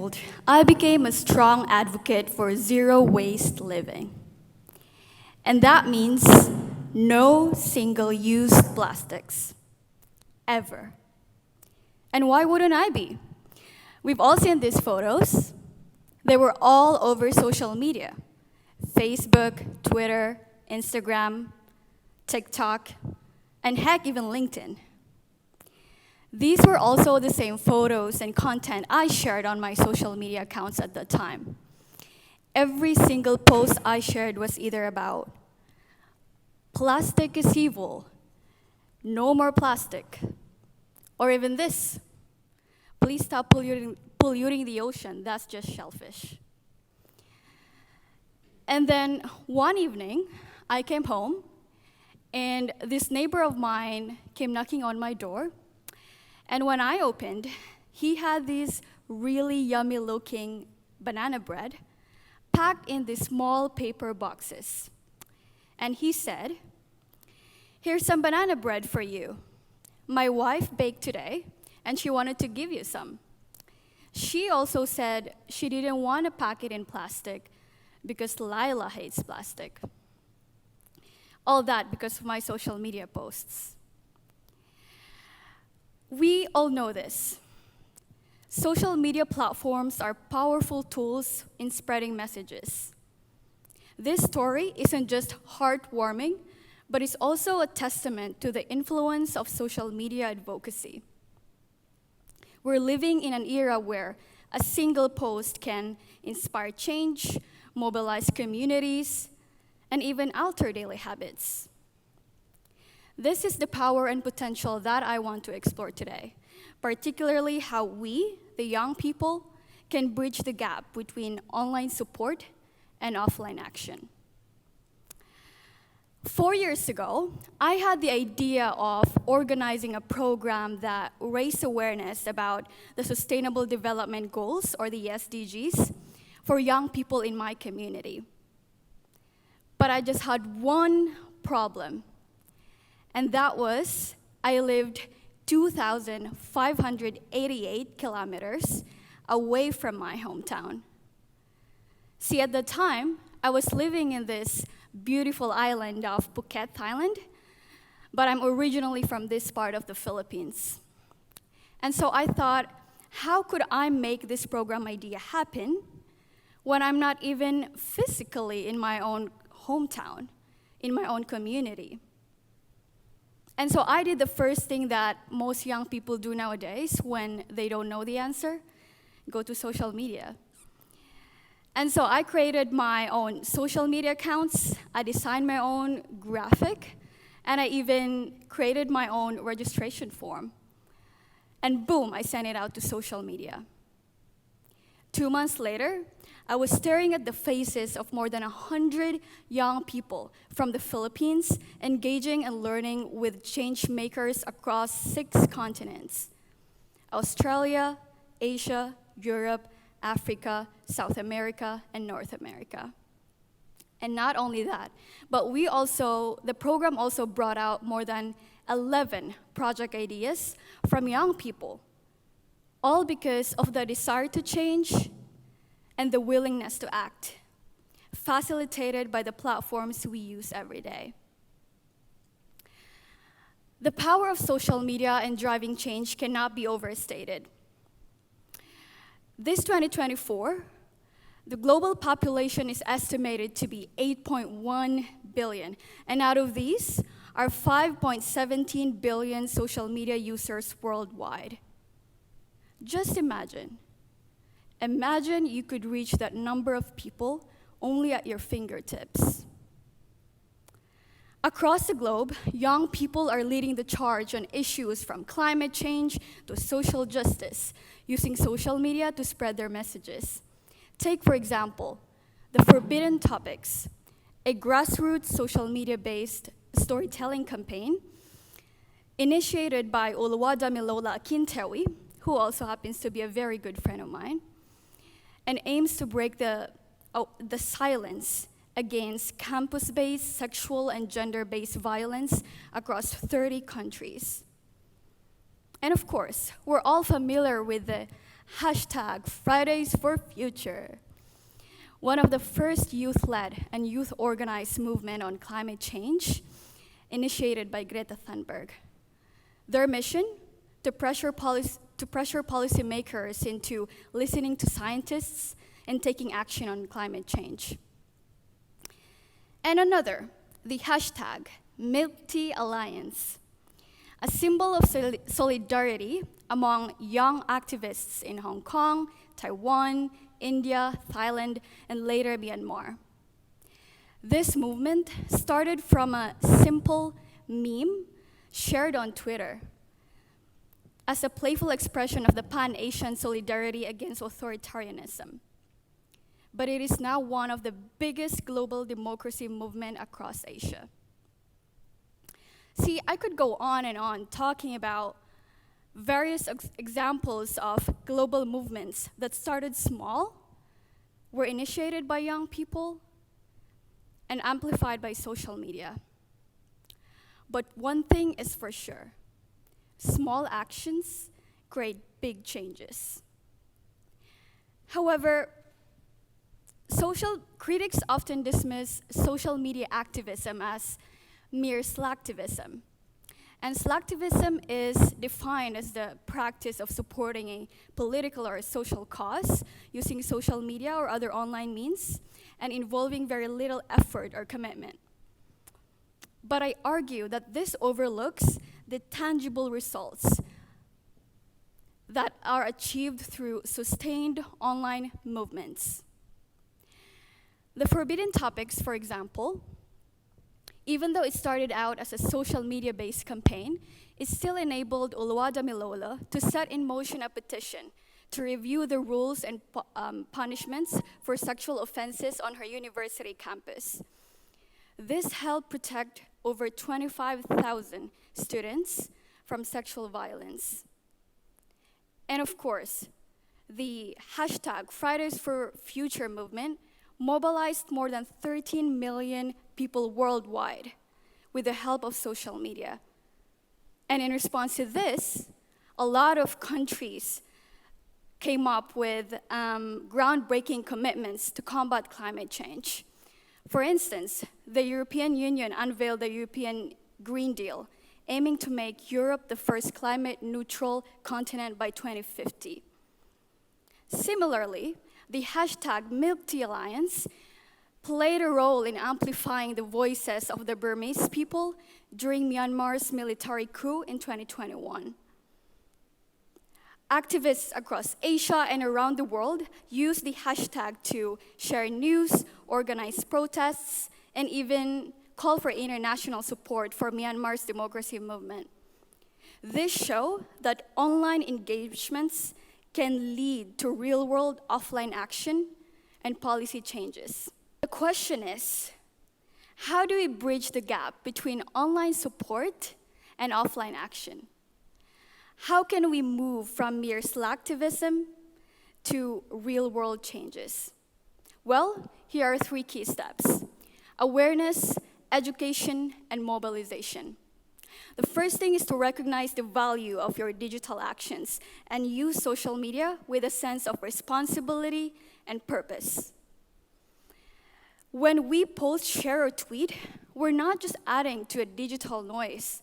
old, I became a strong advocate for zero-waste living. And that means no single-use plastics, ever. And why wouldn't I be? We've all seen these photos. They were all over social media: Facebook, Twitter, Instagram, TikTok, and heck, even LinkedIn. These were also the same photos and content I shared on my social media accounts at the time. Every single post I shared was either about plastic is evil, no more plastic, or even this: please stop polluting the ocean, that's just shellfish. And then one evening, I came home, and this neighbor of mine came knocking on my door. And when I opened, he had these really yummy looking banana bread packed in these small paper boxes. And he said, "Here's some banana bread for you. My wife baked today, and she wanted to give you some." She also said she didn't want to pack it in plastic because Laila hates plastic. All that because of my social media posts. We all know this. Social media platforms are powerful tools in spreading messages. This story isn't just heartwarming, but it's also a testament to the influence of social media advocacy. We're living in an era where a single post can inspire change, mobilize communities, and even alter daily habits. This is the power and potential that I want to explore today, particularly how we, the young people, can bridge the gap between online support and offline action. 4 years ago, I had the idea of organizing a program that raised awareness about the Sustainable Development Goals, or the SDGs, for young people in my community. But I just had one problem, and that was I lived 2,588 kilometers away from my hometown. See, at the time, I was living in this beautiful island of Phuket, Thailand, but I'm originally from this part of the Philippines. And so I thought, how could I make this program idea happen when I'm not even physically in my own hometown, in my own community? And so I did the first thing that most young people do nowadays when they don't know the answer: go to social media. And so I created my own social media accounts, I designed my own graphic, and I even created my own registration form. And boom, I sent it out to social media. 2 months later, I was staring at the faces of more than 100 young people from the Philippines, engaging and learning with change makers across 6 continents: Australia, Asia, Europe, Africa, South America, and North America. And not only that, but the program also brought out more than 11 project ideas from young people, all because of the desire to change and the willingness to act, facilitated by the platforms we use every day. The power of social media in driving change cannot be overstated. This 2024, the global population is estimated to be 8.1 billion, and out of these are 5.17 billion social media users worldwide. Just imagine. Imagine you could reach that number of people only at your fingertips. Across the globe, young people are leading the charge on issues from climate change to social justice, using social media to spread their messages. Take, for example, the Forbidden Topics, a grassroots social media-based storytelling campaign initiated by Oluwadamilola Akintewi, who also happens to be a very good friend of mine, and aims to break the silence against campus-based sexual and gender-based violence across 30 countries. And of course, we're all familiar with the Hashtag Fridays for Future, one of the first youth-led and youth-organized movement on climate change, initiated by Greta Thunberg. Their mission, to pressure policymakers into listening to scientists and taking action on climate change. And another, the hashtag Milk Tea Alliance, a symbol of solidarity among young activists in Hong Kong, Taiwan, India, Thailand, and later Myanmar. This movement started from a simple meme shared on Twitter as a playful expression of the Pan-Asian solidarity against authoritarianism. But it is now one of the biggest global democracy movements across Asia. See, I could go on and on talking about various examples of global movements that started small, were initiated by young people, and amplified by social media. But one thing is for sure, small actions create big changes. However, social critics often dismiss social media activism as mere Slacktivism. And Slacktivism is defined as the practice of supporting a political or a social cause using social media or other online means and involving very little effort or commitment. But I argue that this overlooks the tangible results that are achieved through sustained online movements. The Forbidden Topics, for example, even though it started out as a social media-based campaign, it still enabled Uluwadamilola to set in motion a petition to review the rules and punishments for sexual offenses on her university campus. This helped protect over 25,000 students from sexual violence. And of course, the hashtag Fridays for Future movement mobilized more than 13 million people worldwide with the help of social media. And in response to this, a lot of countries came up with groundbreaking commitments to combat climate change. For instance, the European Union unveiled the European Green Deal, aiming to make Europe the first climate-neutral continent by 2050. Similarly, the hashtag Milk Tea Alliance played a role in amplifying the voices of the Burmese people during Myanmar's military coup in 2021. Activists across Asia and around the world used the hashtag to share news, organize protests, and even call for international support for Myanmar's democracy movement. This shows that online engagements can lead to real-world offline action and policy changes. The question is, how do we bridge the gap between online support and offline action? How can we move from mere Slacktivism to real-world changes? Well, here are 3 key steps: awareness, education, and mobilization. The first thing is to recognize the value of your digital actions and use social media with a sense of responsibility and purpose. When we post, share, or tweet, we're not just adding to a digital noise.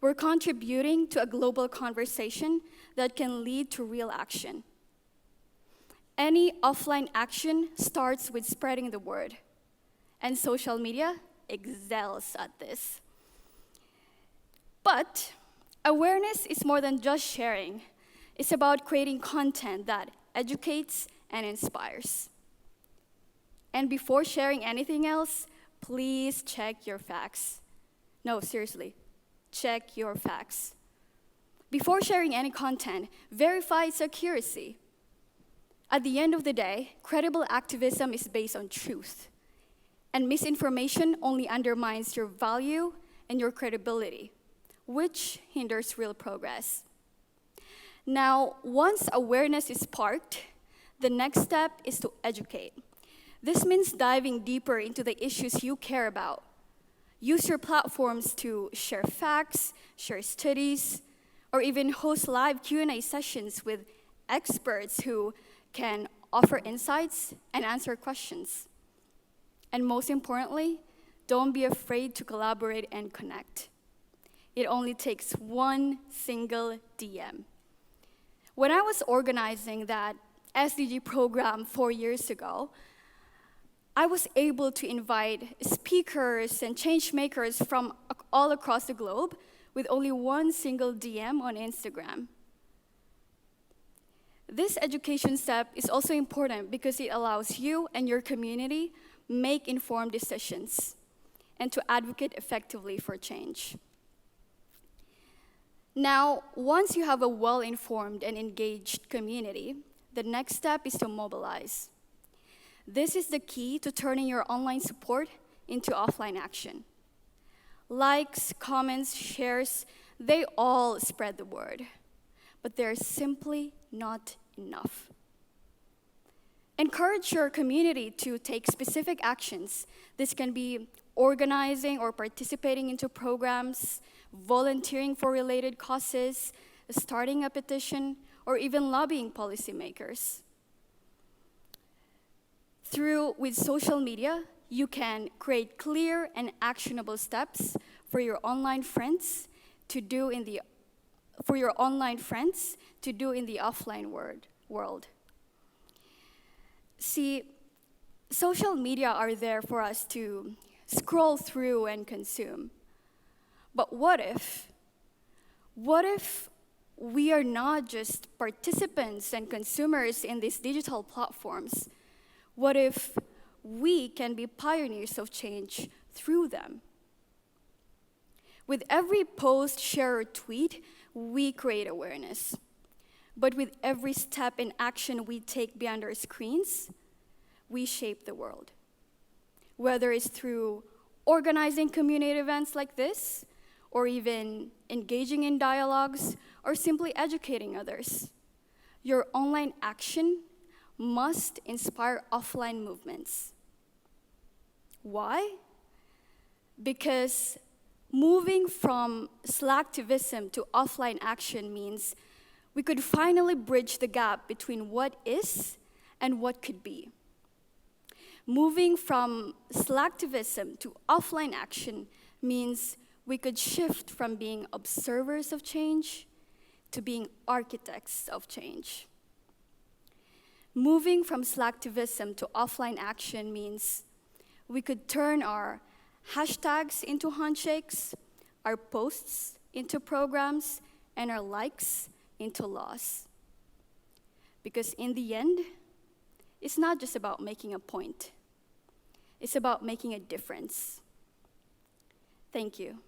We're contributing to a global conversation that can lead to real action. Any offline action starts with spreading the word, and social media excels at this. But awareness is more than just sharing. It's about creating content that educates and inspires. And before sharing anything else, please check your facts. No, seriously, check your facts. Before sharing any content, verify its accuracy. At the end of the day, credible activism is based on truth, and misinformation only undermines your value and your credibility, which hinders real progress. Now, once awareness is sparked, the next step is to educate. This means diving deeper into the issues you care about. Use your platforms to share facts, share studies, or even host live Q&A sessions with experts who can offer insights and answer questions. And most importantly, don't be afraid to collaborate and connect. It only takes one single DM. When I was organizing that SDG program 4 years ago, I was able to invite speakers and change makers from all across the globe with only one single DM on Instagram. This education step is also important because it allows you and your community make informed decisions and to advocate effectively for change. Now, once you have a well-informed and engaged community, the next step is to mobilize. This is the key to turning your online support into offline action. Likes, comments, shares, they all spread the word, but they're simply not enough. Encourage your community to take specific actions. This can be organizing or participating into programs, volunteering for related causes, starting a petition, or even lobbying policymakers. With social media, you can create clear and actionable steps for your online friends to do in the offline world. See, social media are there for us to scroll through and consume. But what if we are not just participants and consumers in these digital platforms? What if we can be pioneers of change through them? With every post, share, or tweet, we create awareness. But with every step in action we take beyond our screens, we shape the world. Whether it's through organizing community events like this, or even engaging in dialogues, or simply educating others, your online action must inspire offline movements. Why? Because moving from Slacktivism to offline action means we could finally bridge the gap between what is and what could be. Moving from Slacktivism to offline action means we could shift from being observers of change to being architects of change. Moving from Slacktivism to offline action means we could turn our hashtags into handshakes, our posts into programs, and our likes into laws. Because in the end, it's not just about making a point. It's about making a difference. Thank you.